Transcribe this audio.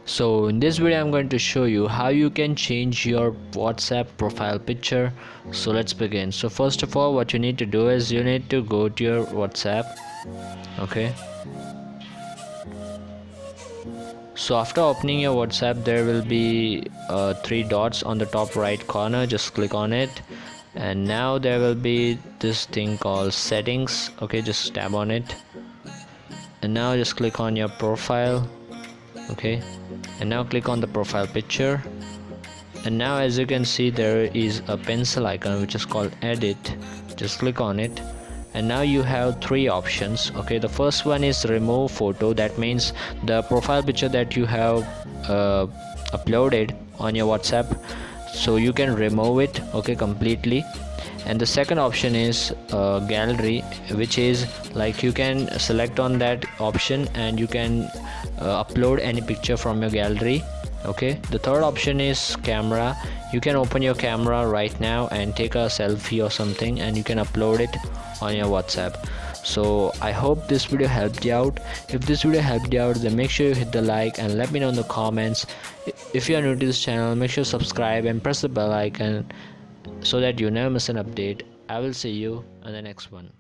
So in this video I'm going to show you how you can change your WhatsApp profile picture. So let's begin. So first of all, what you need to do is you need to go to your WhatsApp. Okay, so after opening your WhatsApp, there will be three dots on the top right corner. Just click on it, and now there will be this thing called settings. Okay, just tap on it, and now just click on your profile. Okay, and now click on the profile picture, and now as you can see there is a pencil icon which is called edit. Just click on it, and now you have three options. Okay, the first one is remove photo. That means the profile picture that you have uploaded on your WhatsApp, so you can remove it, okay, completely. And the second option is gallery, which is like you can select on that option and you can upload any picture from your gallery. Okay, the third option is camera. You can open your camera right now and take a selfie or something, and you can upload it on your WhatsApp. So I hope this video helped you out. If this video helped you out, then make sure you hit the like and let me know in the comments. If you are new to this channel, make sure to subscribe and press the bell icon so that you never miss an update. I will see you on the next one.